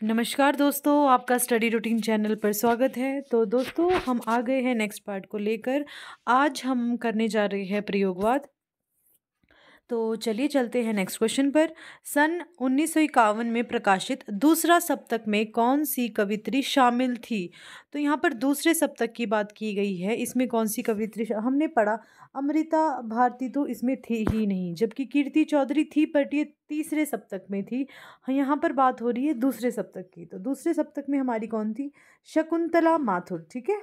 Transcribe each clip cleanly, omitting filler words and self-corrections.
नमस्कार दोस्तों, आपका स्टडी रूटीन चैनल पर स्वागत है। तो दोस्तों, हम आ गए हैं नेक्स्ट पार्ट को लेकर। आज हम करने जा रहे हैं प्रयोगवाद। तो चलिए चलते हैं नेक्स्ट क्वेश्चन पर। सन 1951 में प्रकाशित दूसरा सप्तक में कौन सी कवित्री शामिल थी? तो यहाँ पर दूसरे सप्तक की बात की गई है। इसमें कौन सी कवित्री हमने पढ़ा, अमृता भारती तो इसमें थी ही नहीं, जबकि कीर्ति चौधरी थी, बट ये तीसरे सप्तक में थी। यहाँ पर बात हो रही है दूसरे सप्तक की। तो दूसरे सप्तक में हमारी कौन थी? शकुंतला माथुर। ठीक है,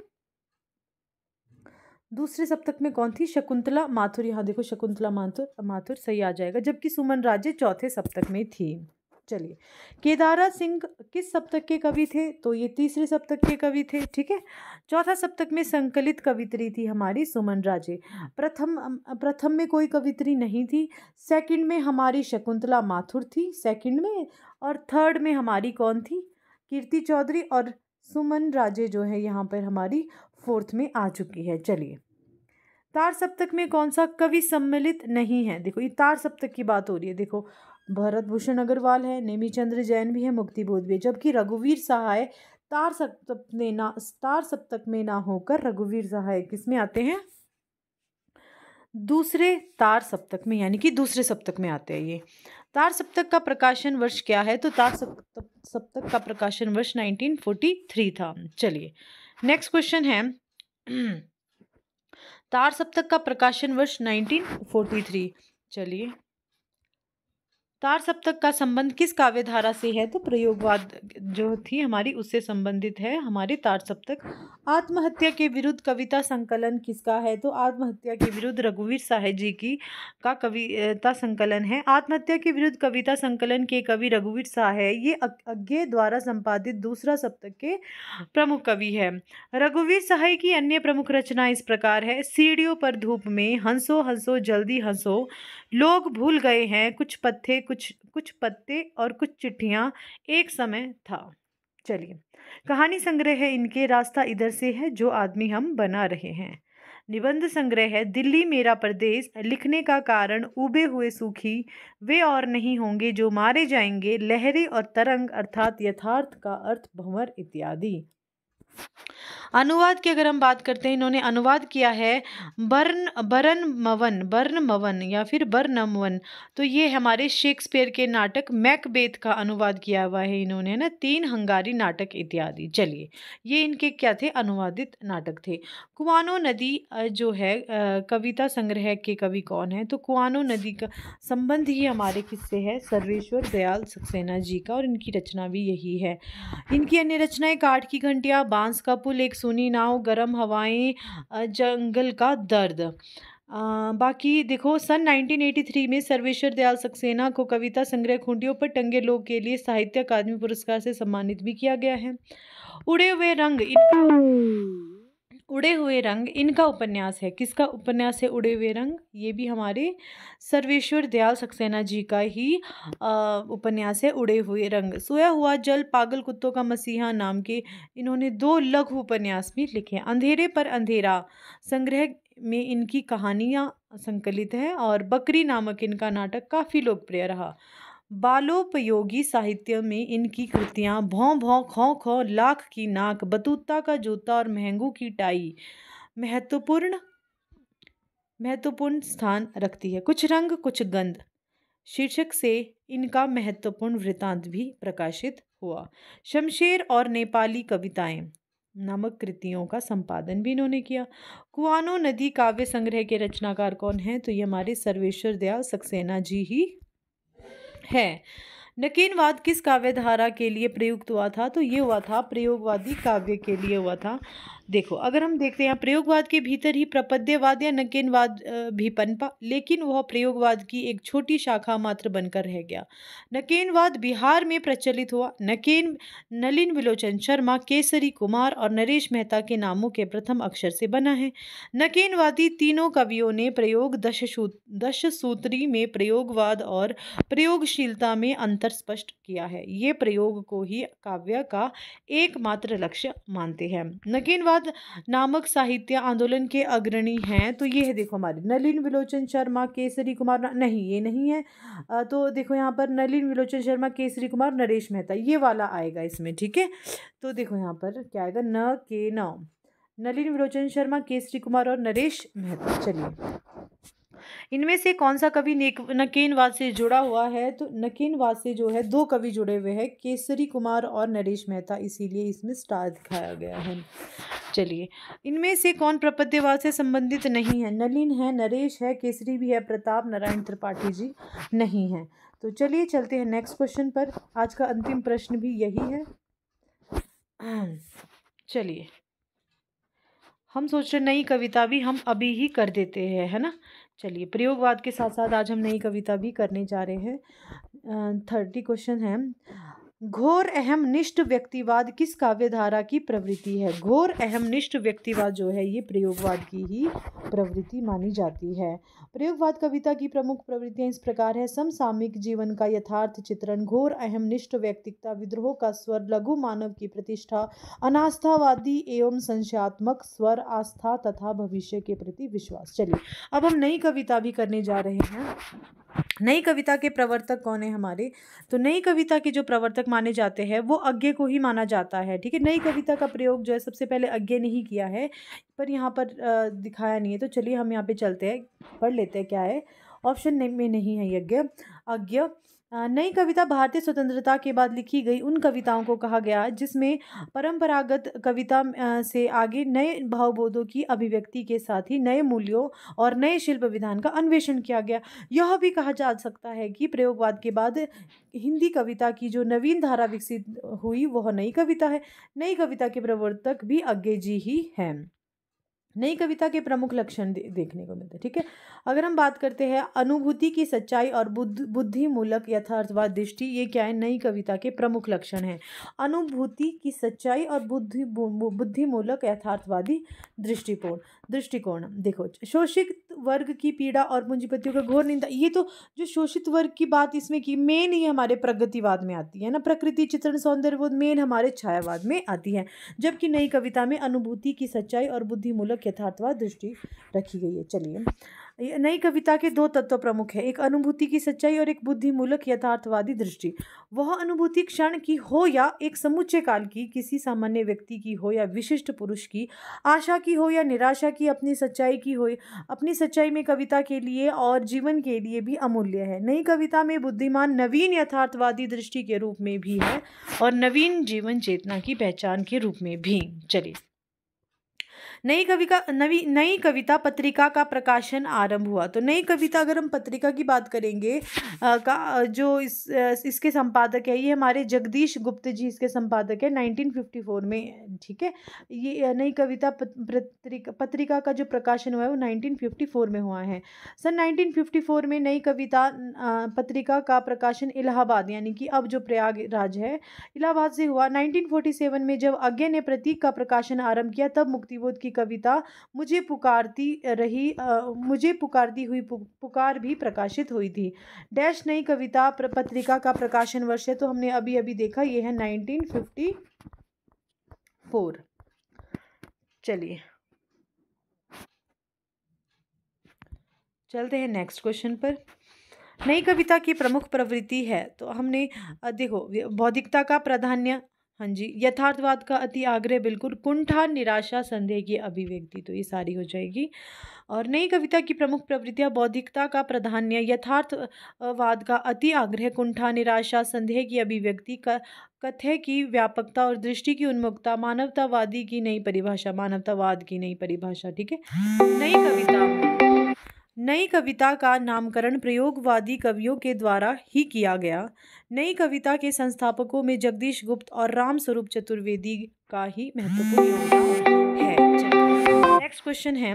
दूसरे सप्तक में कौन थी? शकुंतला माथुर। यहाँ देखो, शकुंतला माथुर सही आ जाएगा, जबकि सुमन राजे चौथे सप्तक में थी। चलिए, केदारा सिंह किस सप्तक के कवि थे? तो ये तीसरे सप्तक के कवि थे। ठीक है, चौथा सप्तक में संकलित कवित्री थी हमारी सुमन राजे। प्रथम में कोई कवित्री नहीं थी। सेकंड में हमारी शकुंतला माथुर थी, सेकंड में। और थर्ड में हमारी कौन थी? कीर्ति चौधरी। और सुमन राजे जो है यहाँ पर हमारी फोर्थ में आ चुकी है। चलिए, तार सप्तक में कौन सा कवि सम्मिलित नहीं है? देखो, ये तार सप्तक की बात हो रही है। देखो, भरत भूषण अग्रवाल है, नेमी चंद्र जैन भी है, मुक्ति बोध भी है, जबकि रघुवीर सहाय तार सप्तक में ना होकर रघुवीर सहाय किस में आते हैं? दूसरे तार सप्तक में, यानी कि दूसरे सप्तक में आते हैं ये। तार सप्तक का प्रकाशन वर्ष क्या है? तो तार सप्तक का प्रकाशन वर्ष 1943 था। चलिए, नेक्स्ट क्वेश्चन है। तार सप्तक का प्रकाशन वर्ष 1943। चलिए, तार सप्तक का संबंध किस काव्य धारा से है? तो प्रयोगवाद जो थी हमारी, उससे संबंधित है हमारी तार सप्तक। आत्महत्या के विरुद्ध कविता संकलन किसका है? तो आत्महत्या के विरुद्ध रघुवीर सहाय जी की का कविता संकलन है। आत्महत्या के विरुद्ध कविता संकलन के कवि रघुवीर सहाय, ये अज्ञे द्वारा संपादित दूसरा सप्तक के प्रमुख कवि है। रघुवीर सहाय की अन्य प्रमुख रचना इस प्रकार है। सीढ़ियों पर धूप में, हंसो हंसो जल्दी हंसो, लोग भूल गए हैं कुछ पत्ते और कुछ चिट्ठियां, एक समय था। चलिए, कहानी संग्रह है इनके रास्ता इधर से है, जो आदमी हम बना रहे हैं। निबंध संग्रह है दिल्ली मेरा प्रदेश, लिखने का कारण उबे हुए सूखी, वे और नहीं होंगे जो मारे जाएंगे, लहरें और तरंग अर्थात यथार्थ का अर्थ भंवर इत्यादि। अनुवाद की अगर हम बात करते हैं, इन्होंने अनुवाद किया है बर्नमवन या फिर बर्नमवन। तो ये हमारे शेक्सपियर के नाटक मैकबेथ का अनुवाद किया हुआ है इन्होंने, ना 3 हंगारी नाटक इत्यादि। चलिए, ये इनके क्या थे? अनुवादित नाटक थे। कुआनो नदी जो है कविता संग्रह के कवि कौन है? तो कुआनो नदी का संबंध ही हमारे किससे है? सर्वेश्वर दयाल सक्सेना जी का, और इनकी रचना भी यही है। इनकी अन्य रचनाएं काठ की घंटियां, बांस का पुल, एक सूनी नाव, गर्म हवाएं, जंगल का दर्द। बाकी देखो, सन 1983 में सर्वेश्वर दयाल सक्सेना को कविता संग्रह खूंटियों पर टंगे लोग के लिए साहित्य अकादमी पुरस्कार से सम्मानित भी किया गया है। उड़े हुए रंग इनका उपन्यास है। किसका उपन्यास है उड़े हुए रंग? ये भी हमारे सर्वेश्वर दयाल सक्सेना जी का ही उपन्यास है, उड़े हुए रंग। सोया हुआ जल, पागल कुत्तों का मसीहा नाम के इन्होंने 2 लघु उपन्यास भी लिखे हैं। अंधेरे पर अंधेरा संग्रह में इनकी कहानियां संकलित है, और बकरी नामक इनका नाटक काफ़ी लोकप्रिय रहा। बालोपयोगी साहित्य में इनकी कृतियां भौं भौं, खौं खौं, लाख की नाक, बतूता का जूता और महंगू की टाई महत्वपूर्ण स्थान रखती है। कुछ रंग कुछ गंध शीर्षक से इनका महत्वपूर्ण वृत्तांत भी प्रकाशित हुआ। शमशेर और नेपाली कविताएं नामक कृतियों का संपादन भी इन्होंने किया। कुआनो नदी काव्य संग्रह के रचनाकार कौन है? तो ये हमारे सर्वेश्वर दयाल सक्सेना जी ही है। नकेनवाद किस काव्य धारा के लिए प्रयुक्त हुआ था? तो ये हुआ था प्रयोगवादी काव्य के लिए हुआ था। देखो, अगर हम देखते हैं प्रयोगवाद के भीतर ही प्रपद्यवाद या नकेनवाद भी पनपा, लेकिन वह प्रयोगवाद की एक छोटी शाखा मात्र बनकर रह गया। नकेनवाद बिहार में प्रचलित हुआ। नलिन विलोचन शर्मा, केसरी कुमार और नरेश मेहता के नामों के प्रथम अक्षर से बना है। नकेनवादी तीनों कवियों ने प्रयोग दशसूत्री में प्रयोगवाद और प्रयोगशीलता में अंतर बेहतर स्पष्ट किया है। ये प्रयोग को ही काव्य का एकमात्र लक्ष्य मानते हैं। नवीनवाद नामक साहित्य आंदोलन के अग्रणी हैं, तो ये है देखो हमारे नलिन विलोचन शर्मा, केसरी कुमार, नहीं ये नहीं है। तो देखो यहाँ पर नलिन विलोचन शर्मा, केसरी कुमार, नरेश मेहता, ये वाला आएगा इसमें, ठीक है। तो देखो यहाँ पर क्या आएगा, न के न, नलिन विलोचन शर्मा, केसरी कुमार और नरेश मेहता। चलिए, इनमें से कौन सा कवि नकेनवाद से जुड़ा हुआ है? तो नकेनवाद से जो है दो कवि जुड़े हुए हैं, केसरी कुमार और नरेश मेहता, इसीलिए इसमें स्टार दिखाया गया है। चलिए, इनमें से कौन प्रपद्यवाद से संबंधित नहीं है? नलिन है, नरेश है, केसरी भी है, प्रताप नारायण त्रिपाठी जी नहीं है। तो चलिए चलते हैं नेक्स्ट क्वेश्चन पर। आज का अंतिम प्रश्न भी यही है। चलिए, हम सोच रहे नई कविता भी हम अभी ही कर देते हैं, है ना। चलिए, प्रयोगवाद के साथ साथ आज हम नई कविता भी करने जा रहे हैं। 30 क्वेश्चन है। घोर अहम निष्ठ व्यक्तिवाद किस काव्यधारा की प्रवृत्ति है? घोर अहम निष्ठ व्यक्तिवाद जो है ये प्रयोगवाद की ही प्रवृत्ति मानी जाती है। प्रयोगवाद कविता की प्रमुख प्रवृत्तियां इस प्रकार है। समसामयिक जीवन का यथार्थ चित्रण, घोर अहम निष्ठ व्यक्तिकता, विद्रोह का स्वर, लघु मानव की प्रतिष्ठा, अनास्थावादी एवं संशयात्मक स्वर, आस्था तथा भविष्य के प्रति विश्वास। चलिए, अब हम नई कविता भी करने जा रहे हैं। नई कविता के प्रवर्तक कौन है हमारे? तो नई कविता के जो प्रवर्तक माने जाते हैं वो अज्ञे को ही माना जाता है, ठीक है। नई कविता का प्रयोग जो है सबसे पहले अज्ञे ने ही किया है, पर यहाँ पर दिखाया नहीं है। तो चलिए हम यहाँ पे चलते हैं, पढ़ लेते हैं क्या है। ऑप्शन में नहीं है यज्ञ, अज्ञ। नई कविता भारतीय स्वतंत्रता के बाद लिखी गई उन कविताओं को कहा गया जिसमें परंपरागत कविता से आगे नए भावबोधों की अभिव्यक्ति के साथ ही नए मूल्यों और नए शिल्प विधान का अन्वेषण किया गया। यह भी कहा जा सकता है कि प्रयोगवाद के बाद हिंदी कविता की जो नवीन धारा विकसित हुई वह नई कविता है। नई कविता के प्रवर्तक भी अज्ञे जी ही हैं। नई कविता के प्रमुख लक्षण देखने को मिलते हैं, ठीक है। अगर हम बात करते हैं अनुभूति की सच्चाई और बुद्धिमूलक यथार्थवाद दृष्टि, ये क्या है? नई कविता के प्रमुख लक्षण हैं। अनुभूति की सच्चाई और बुद्धिमूलक यथार्थवादी दृष्टिकोण। देखो, शोषित वर्ग की पीड़ा और पूंजीपतियों का घोर निंदा, ये तो जो शोषित वर्ग की बात इसमें की मेन ये हमारे प्रगतिवाद में आती है ना। प्रकृति चित्रण सौंदर्यबोध मेन हमारे छायावाद में आती है, जबकि नई कविता में अनुभूति की सच्चाई और बुद्धिमूलक यथार्थवाद दृष्टि रखी गई है। चलिए, नई कविता के दो तत्व प्रमुख है, एक अनुभूति की सच्चाई और एक बुद्धिमूलक यथार्थवादी दृष्टि। वह अनुभूति क्षण की हो या एक समुच्चय काल की, किसी सामान्य व्यक्ति की हो या विशिष्ट पुरुष की, आशा की हो या निराशा की, अपनी सच्चाई की हो, अपनी सच्चाई में कविता के लिए और जीवन के लिए भी अमूल्य है। नई कविता में बुद्धिमान नवीन यथार्थवादी दृष्टि के रूप में भी है और नवीन जीवन चेतना की पहचान के रूप में भी। चलिए, नई कविता पत्रिका का प्रकाशन आरंभ हुआ। तो नई कविता अगर हम पत्रिका की बात करेंगे जो इसके संपादक है ये हमारे जगदीश गुप्त जी इसके संपादक है 1954 में, ठीक है। ये नई कविता पत्रिका का जो प्रकाशन हुआ है वो 1954 में हुआ है। सन 1954 में नई कविता पत्रिका का प्रकाशन इलाहाबाद यानी कि अब जो प्रयागराज है इलाहाबाद से हुआ। 1947 में जब अज्ञे ने प्रतीक का प्रकाशन आरंभ किया तब मुक्तिबोध की कविता मुझे पुकारती हुई पुकार भी प्रकाशित हुई थी। डैश नई कविता पत्रिका का प्रकाशन वर्ष है, तो हमने अभी अभी देखा ये है 1954। चलिए चलते हैं नेक्स्ट क्वेश्चन पर। नई कविता की प्रमुख प्रवृत्ति है, तो हमने देखो बौद्धिकता का प्राधान्य, हाँ जी, यथार्थवाद का अति आग्रह, बिल्कुल, कुंठा, निराशा, संदेह की अभिव्यक्ति, तो ये सारी हो जाएगी। और नई कविता की प्रमुख प्रवृत्तियां बौद्धिकता का प्राधान्य, यथार्थवाद का अति आग्रह, कुंठा, निराशा, संदेह की अभिव्यक्ति, कथ्य की व्यापकता और दृष्टि की उन्मुखता, मानवतावाद की नई परिभाषा, ठीक है। नई कविता का नामकरण प्रयोगवादी कवियों के द्वारा ही किया गया। नई कविता के संस्थापकों में जगदीश गुप्त और रामस्वरूप चतुर्वेदी का ही महत्वपूर्ण योगदान है। नेक्स्ट क्वेश्चन है,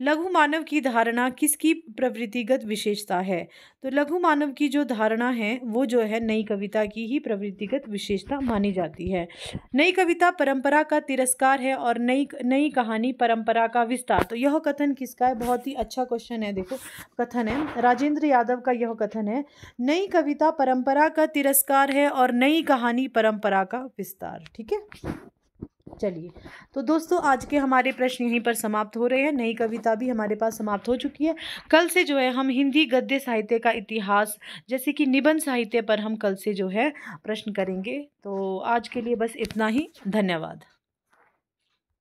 लघु मानव की धारणा किसकी प्रवृत्तिगत विशेषता है? तो लघु मानव की जो धारणा है वो जो है नई कविता की ही प्रवृत्तिगत विशेषता मानी जाती है। नई कविता परंपरा का तिरस्कार है और नई नई कहानी परंपरा का विस्तार। तो यह कथन किसका है? बहुत ही अच्छा क्वेश्चन है। देखो कथन है राजेंद्र यादव का, यह कथन है नई कविता परंपरा का तिरस्कार है और नई कहानी परंपरा का विस्तार। ठीक है, चलिए तो दोस्तों आज के हमारे प्रश्न यहीं पर समाप्त हो रहे हैं। नई कविता भी हमारे पास समाप्त हो चुकी है। कल से जो है हम हिंदी गद्य साहित्य का इतिहास जैसे कि निबंध साहित्य पर हम कल से जो है प्रश्न करेंगे। तो आज के लिए बस इतना ही। धन्यवाद।